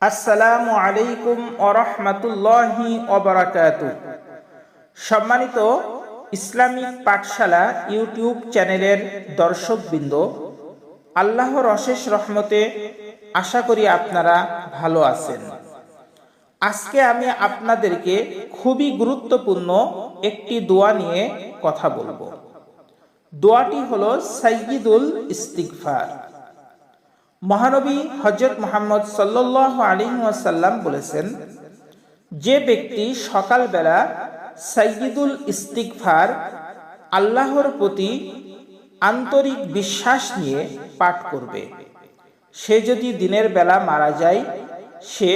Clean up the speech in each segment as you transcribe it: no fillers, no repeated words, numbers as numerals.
আসসালামু আলাইকুম ওয়া রাহমাতুল্লাহি ওয়া বারাকাতুহু। সম্মানিত ইসলামিক পাঠশালা ইউটিউব চ্যানেলের দর্শকবৃন্দ, আল্লাহর অশেষ রহমতে আশা করি আপনারা ভালো আছেন। আজকে আমি আপনাদেরকে খুবই গুরুত্বপূর্ণ একটি দোয়া নিয়ে কথা বলবো। দোয়াটি হলো সাইয়্যিদুল ইস্তিগফার। মহানবী হযরত মুহাম্মদ সাল্লাল্লাহু আলাইহি ওয়াসাল্লাম বলেছেন, যে ব্যক্তি সকালবেলা সাইয়্যিদুল ইস্তিগফার আল্লাহর প্রতি আন্তরিক বিশ্বাস নিয়ে পাঠ করবে, সে যদি দিনের বেলা মারা যায় সে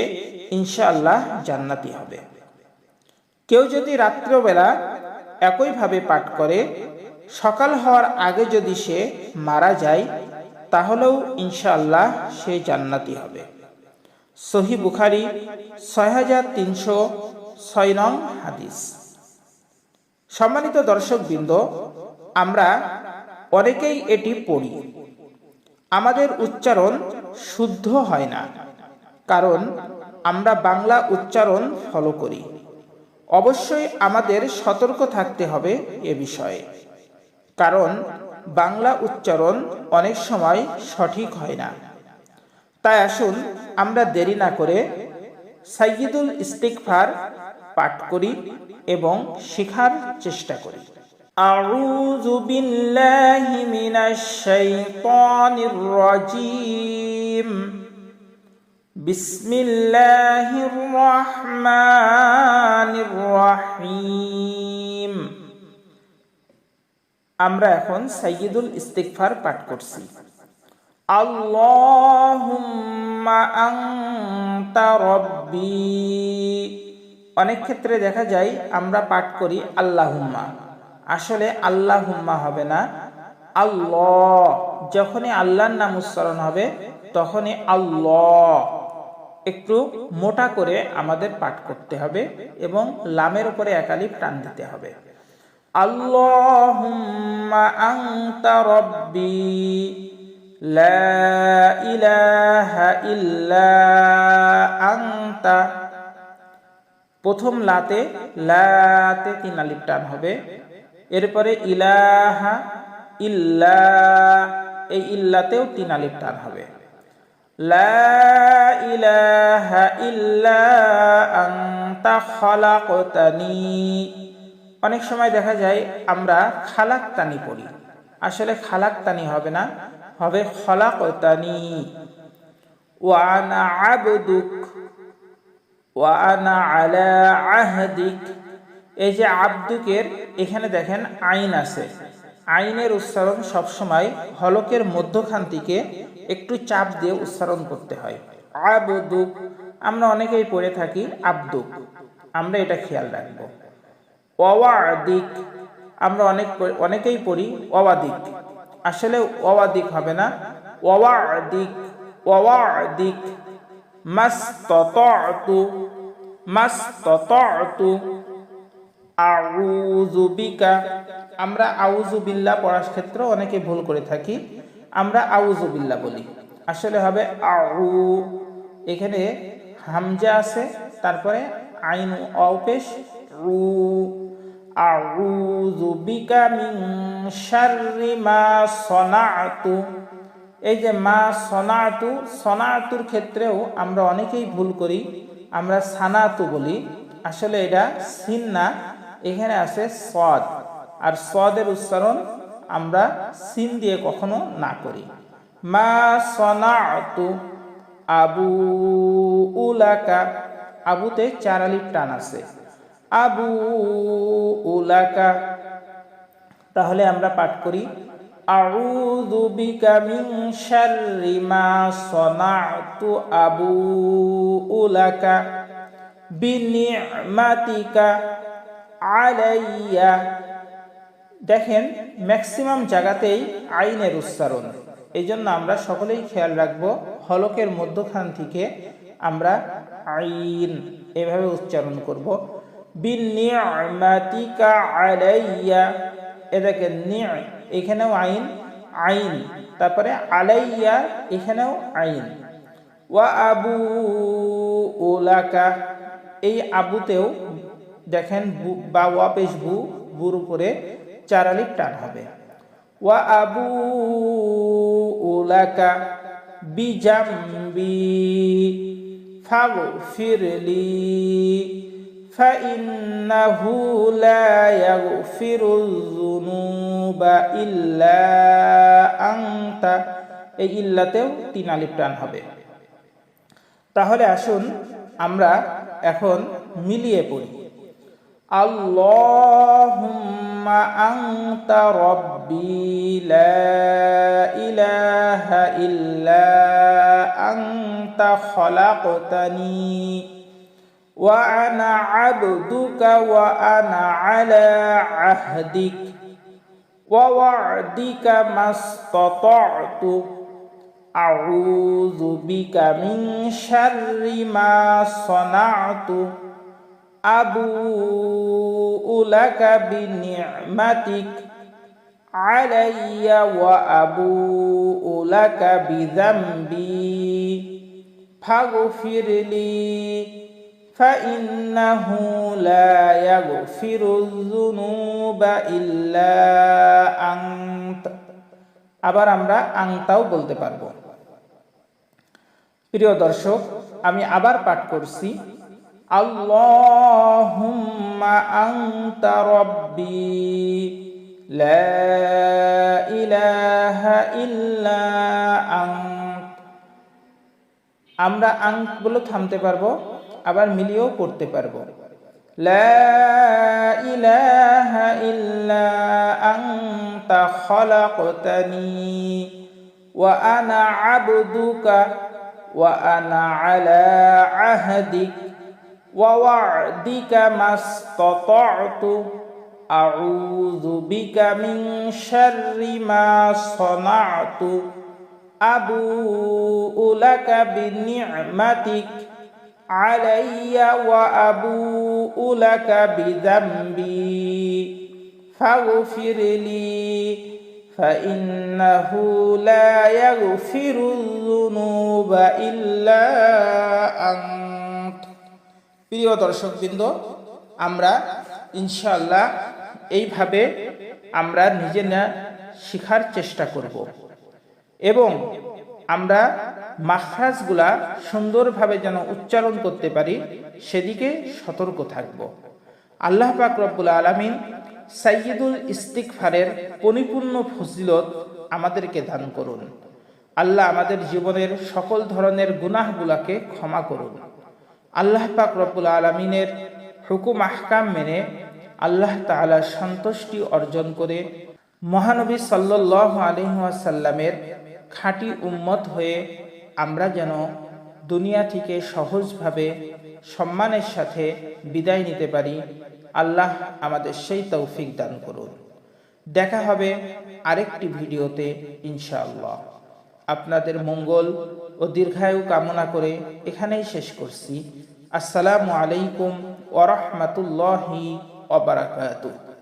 ইনশাআল্লাহ জান্নাতি হবে। কেউ যদি রাত্রিবেলা একইভাবে পাঠ করে, সকাল হওয়ার আগে যদি সে মারা যায় তাহলেও ইনশাআল্লাহ সে জান্নাতি হবে। সহিহ বুখারী 6306 নং হাদিস। সম্মানিত দর্শকবৃন্দ, আমরা অনেকেই এটি পড়ি, আমাদের উচ্চারণ শুদ্ধ হয় না, কারণ আমরা বাংলা উচ্চারণ ফলো করি। অবশ্যই আমাদের সতর্ক থাকতে হবে এ বিষয়ে, কারণ বাংলা উচ্চারণ অনেক সময় সঠিক হয় না। তাই আসুন আমরা দেরি না করে সাইয়্যিদুল ইস্তিগফার পাঠ করি এবং শেখার চেষ্টা করি। আউযু বিল্লাহি মিনাশ শাইতানির রাজীম। বিসমিল্লাহির রহমানির রহিম। আমরা এখন সাইয়্যিদুল ইস্তিগফার পাঠ করছি। আল্লাহুম্মা আনতা রাব্বি। অনেক ক্ষেত্রে দেখা যায় আমরা পাঠ করি আল্লাহুম্মা, আসলে আল্লাহুম্মা হবে না, আল্লাহ। যখনই আল্লাহর নাম উচ্চারণ হবে তখনই আল্লাহ একটু মোটা করে আমাদের পাঠ করতে হবে এবং লামের উপরে এক আলিফ টান দিতে হবে। আল্লাহুম্মা আনতা রাব্বি লা ইলাহা ইল্লা আনতা। প্রথম লাতে তিন আলিফ টান হবে, এরপরে ইলাহা ইল্লা, এই ইল্লাতেও তিন আলিফ টান হবে। লা ইলাহা ইল্লা আনতা খালাকতানি। অনেক সময় দেখা যায় আমরা খালাকতানি পড়ি, আসলে খালাকতানি হবে না, হবে খলাকতানি। ওয়া আনা আবদুক ওয়া আনা আলা আহদিক। এই যে আবদুকের এখানে দেখেন আইন আছে, আইনের উচ্চারণ সবসময় হলকের মধ্যখান থেকে একটু চাপ দিয়ে উচ্চারণ করতে হয়। আবদুক আমরা অনেকেই পড়ে থাকি আবদুক, আমরা এটা খেয়াল রাখবো। ওয়াদিক আমরা অনেকেই পড়ি ওয়াদিক, আসলে ওয়াদিক হবে না, ওয়াদিক ওয়াদিক। মাসতাতু আউযু বিকা। আমরা আউযু বিল্লাহ পড়ার ক্ষেত্রে অনেকে ভুল করে থাকি, আমরা আউযু বিল্লাহ বলি, আসলে হবে আউ। এখানে হামজা আছে, তারপরে আইন অপেশ রু। আউযু বিকা মিন শাররি মা সনাতু। এই যে মা সনাতু, সনাতুর ক্ষেত্রেও আমরা অনেকেই ভুল করি, আমরা সানাতু বলি, আসলে এটা সিন না, এখানে আছে সদ, আর সদের উচ্চারণ আমরা সিন দিয়ে কখনো না করি। মা সনাতু আবু উলাকা। আবুতে চার আলিফ টান আছে, আবু উলাকা। তাহলে আমরা পাঠ করি আউযু বিকা মিন শাররি মা সনাতু আবু উলাকা বিনি'মাতিকা আলাইয়া। দেখেন ম্যাক্সিমাম জায়গাতেই আইনের উচ্চারণ, এই জন্য আমরা সকলেই খেয়াল রাখবো হলকের মধ্যখান থেকে আমরা আইন এভাবে উচ্চারণ করব। বিনি'মাতিকা আলাইয়া। এ দেখেন এখানেও আইন, আইন, তারপরে আলাইয়া এখানেও আইন। ওয়া আবু উলাকা, এই আবুতেও দেখেন বা ওয়া পেশ বুর উপরে 4 আলিফ টান হবে। ওয়া আবু উলাকা বিজাম্বি ফাগফিরলি ফাইন্নাহু লা ইয়াগফিরুয যুনুবা ইল্লা আনতা, এই ইল্লাতেও 3 আলিফ টান হবে। তাহলে আসুন আমরা এখন মিলিয়ে পড়ি। আল্লাহুম্মা আনতা রাব্বি লা ইলাহা ইল্লা আনতা খালাকতানি ওয়া আনা আবদুকা ওয়া আনা আলা আহদিক ওয়া ওয়া'দিকা মাসতাতa'তু আউযু বিকা মিন শাররি মা সানা'তু আবুউ লাকা বিনি'মাতিক আলাইয়া ওয়া আবুউ লাকা বিযামবি ফাগফিরলি ফাইন্নাহু লা ইয়াগফিরুয যুনুবা ইল্লা আনতা। আবার আমরা আনতাও বলতে পারবো। প্রিয় দর্শক, আমি আবার পাঠ করছি। আল্লাহুম্মা আনতা রাব্বি লা ইলাহা ইল্লা আনত। আমরা আনত বলে থামতে পারবো, আবার মিলিয়েও পড়তে পারবো। লা ইলাহা ইল্লা আনতা খালাকতানি ওয়া আনা আবদুকা ওয়া আনা আলা আহদিক ওয়া ওয়া'দিকা মাসতাতa'তু আউযু বিকা মিন শাররি মা সানা'তু আবুউ লাকা বিনি'মাতিক আলাইয়া ওয়া আবুউ লাকা বিযামবি ফাগফিরলি ফাইন্নাহু লা ইয়াগফিরুয যুনুবা ইল্লা আনত। প্রিয় দর্শকবৃন্দ, আমরা ইনশাআল্লাহ এইভাবে আমরা নিজেরা শেখার চেষ্টা করব এবং আমরা মাখরাজগুলা সুন্দরভাবে যেন উচ্চারণ করতে পারি সেদিকে সতর্ক থাকব। আল্লাহ পাক রব্বুল আলামিন সাইয়্যিদুল ইস্তিগফারের পরিপূর্ণ ফজিলত আমাদেরকে দান করুন। আল্লাহ আমাদের জীবনের সকল ধরনের গুনাহগুলাকে ক্ষমা করুন। আল্লাহ পাক রব্বুল আলামিনের হুকুম আহকাম মেনে আল্লাহ তাআলার সন্তুষ্টি অর্জন করে মহানবী সাল্লাল্লাহু আলাইহি ওয়াসাল্লামের খাঁটি উম্মত হয়ে আমরা যেন দুনিয়া থেকে সহজভাবে সম্মানের সাথে বিদায় নিতে পারি। আল্লাহ আমাদের সেই তৌফিক দান করুন। দেখা হবে আরেকটি ভিডিওতে ইনশাআল্লাহ। আপনাদের মঙ্গল ও দীর্ঘায়ু কামনা করে এখানেই শেষ করছি। আসসালামু আলাইকুম ওয়া রাহমাতুল্লাহি ওয়া বারাকাতুহু।